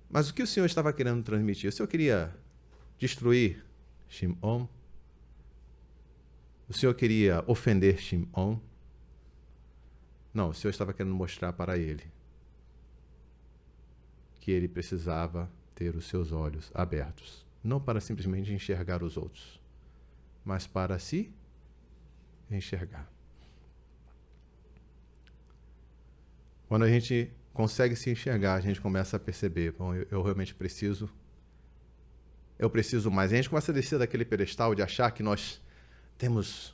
Mas o que o Senhor estava querendo transmitir? O Senhor queria destruir Shimon? O Senhor queria ofender Shimon? Não, o Senhor estava querendo mostrar para ele que ele precisava ter os seus olhos abertos. Não para simplesmente enxergar os outros, mas para se enxergar. Quando a gente consegue se enxergar, a gente começa a perceber, bom, eu realmente preciso, eu preciso mais. A gente começa a descer daquele pedestal de achar que nós temos,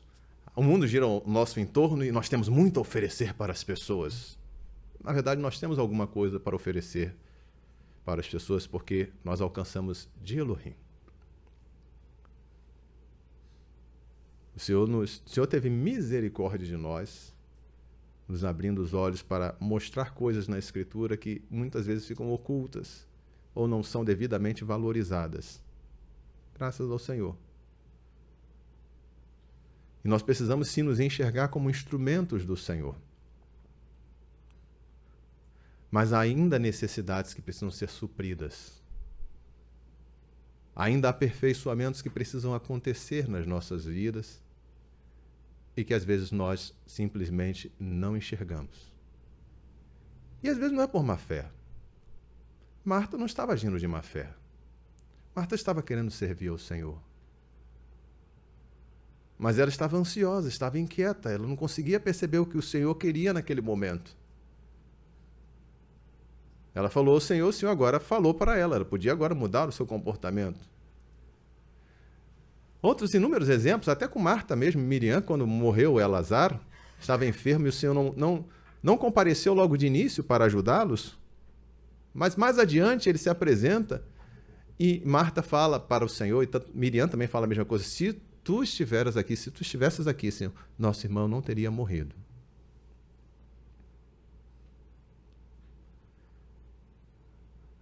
o mundo gira ao nosso entorno e nós temos muito a oferecer para as pessoas. Na verdade, nós temos alguma coisa para oferecer para as pessoas porque nós alcançamos de Elohim. O Senhor teve misericórdia de nós, nos abrindo os olhos para mostrar coisas na Escritura que muitas vezes ficam ocultas ou não são devidamente valorizadas. Graças ao Senhor. E nós precisamos sim nos enxergar como instrumentos do Senhor. Mas há ainda necessidades que precisam ser supridas. Ainda há aperfeiçoamentos que precisam acontecer nas nossas vidas e que às vezes nós simplesmente não enxergamos. E às vezes não é por má fé. Marta não estava agindo de má fé. Marta estava querendo servir ao Senhor. Mas ela estava ansiosa, estava inquieta, ela não conseguia perceber o que o Senhor queria naquele momento. Ela falou ao Senhor, o Senhor agora falou para ela podia agora mudar o seu comportamento. Outros inúmeros exemplos, até com Marta mesmo, Miriam, quando morreu Elazar, estava enfermo e o Senhor não compareceu logo de início para ajudá-los, mas mais adiante ele se apresenta e Marta fala para o Senhor, e Miriam também fala a mesma coisa, se tu estivesses aqui, Senhor, nosso irmão não teria morrido.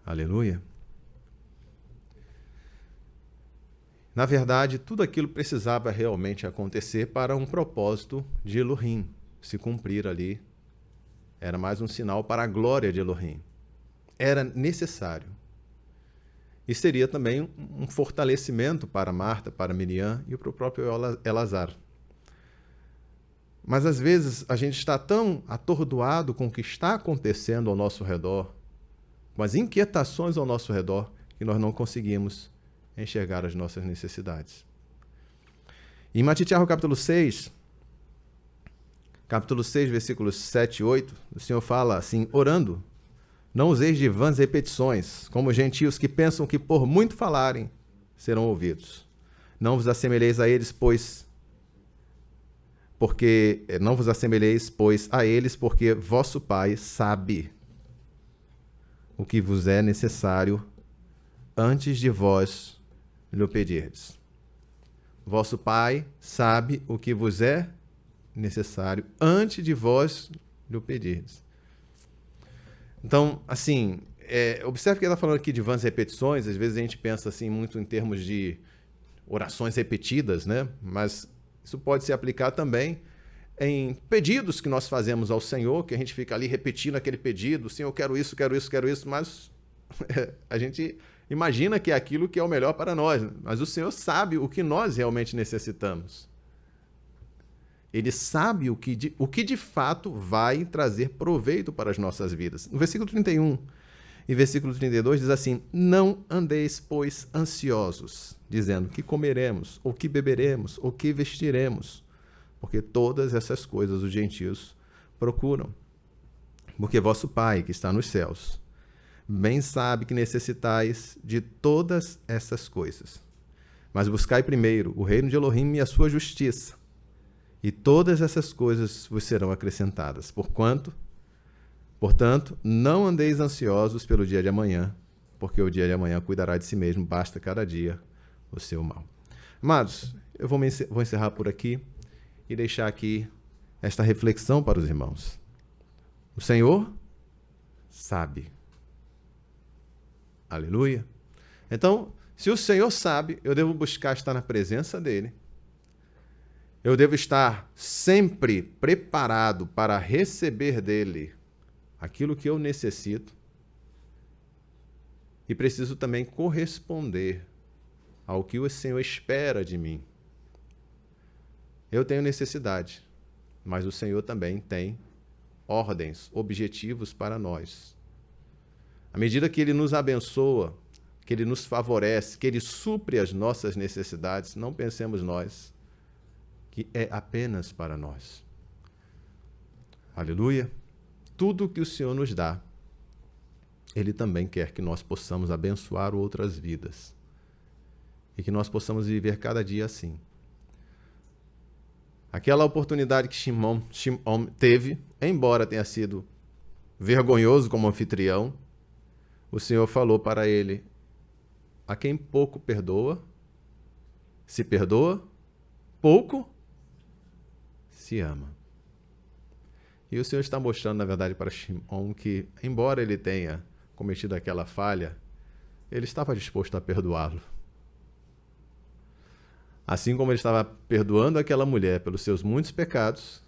Aleluia. Na verdade, tudo aquilo precisava realmente acontecer para um propósito de Elohim se cumprir ali. Era mais um sinal para a glória de Elohim. Era necessário. E seria também um fortalecimento para Marta, para Miriam e para o próprio Elazar. Mas às vezes a gente está tão atordoado com o que está acontecendo ao nosso redor, com as inquietações ao nosso redor, que nós não conseguimos enxergar as nossas necessidades. Em Matitiarro, capítulo 6, versículos 7 e 8, o Senhor fala assim: orando, não useis de vãs repetições, como gentios que pensam que por muito falarem serão ouvidos. Não vos assemelheis a eles, a eles, porque vosso Pai sabe o que vos é necessário antes de vós lhe pedirdes. Vosso Pai sabe o que vos é necessário antes de vós lhe pedirdes. Então, assim, observe que ele está falando aqui de vãs repetições. Às vezes a gente pensa assim muito em termos de orações repetidas, né? Mas isso pode se aplicar também em pedidos que nós fazemos ao Senhor, que a gente fica ali repetindo aquele pedido: Senhor, eu quero isso, quero isso, quero isso, mas a gente imagina que é aquilo que é o melhor para nós, mas o Senhor sabe o que nós realmente necessitamos. Ele sabe o que de fato vai trazer proveito para as nossas vidas. No versículo 31 e versículo 32 diz assim: não andeis, pois, ansiosos, dizendo que comeremos, ou que beberemos, ou que vestiremos, porque todas essas coisas os gentios procuram. Porque vosso Pai, que está nos céus, bem sabe que necessitais de todas essas coisas. Mas buscai primeiro o reino de Elohim e a sua justiça, e todas essas coisas vos serão acrescentadas. Portanto, não andeis ansiosos pelo dia de amanhã, porque o dia de amanhã cuidará de si mesmo, basta cada dia o seu mal. Amados, eu vou encerrar por aqui e deixar aqui esta reflexão para os irmãos. O Senhor sabe. Aleluia. Então, se o Senhor sabe, eu devo buscar estar na presença dele. Eu devo estar sempre preparado para receber dele aquilo que eu necessito. E preciso também corresponder ao que o Senhor espera de mim. Eu tenho necessidade, mas o Senhor também tem ordens, objetivos para nós. À medida que Ele nos abençoa, que Ele nos favorece, que Ele supre as nossas necessidades, não pensemos nós que é apenas para nós. Aleluia! Tudo que o Senhor nos dá, Ele também quer que nós possamos abençoar outras vidas e que nós possamos viver cada dia assim. Aquela oportunidade que Shimon teve, embora tenha sido vergonhoso como anfitrião, o Senhor falou para ele: a quem pouco perdoa, se perdoa, pouco se ama. E o Senhor está mostrando, na verdade, para Shimon que, embora ele tenha cometido aquela falha, ele estava disposto a perdoá-lo. Assim como ele estava perdoando aquela mulher pelos seus muitos pecados,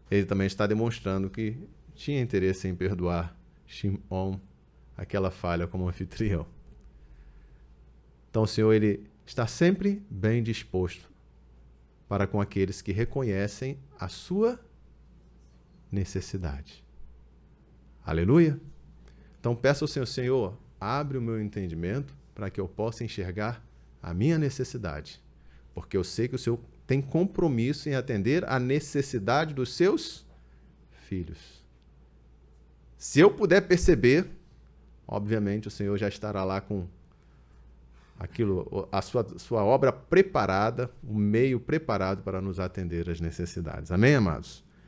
ele também está demonstrando que tinha interesse em perdoar Shimon aquela falha como anfitrião. Então o Senhor, ele está sempre bem disposto para com aqueles que reconhecem a sua necessidade. Aleluia! Então peço ao Senhor: Senhor, abre o meu entendimento para que eu possa enxergar a minha necessidade, porque eu sei que o Senhor tem compromisso em atender a necessidade dos seus filhos. Se eu puder perceber, obviamente o Senhor já estará lá com aquilo, a sua obra preparada, o meio preparado para nos atender às necessidades. Amém, amados?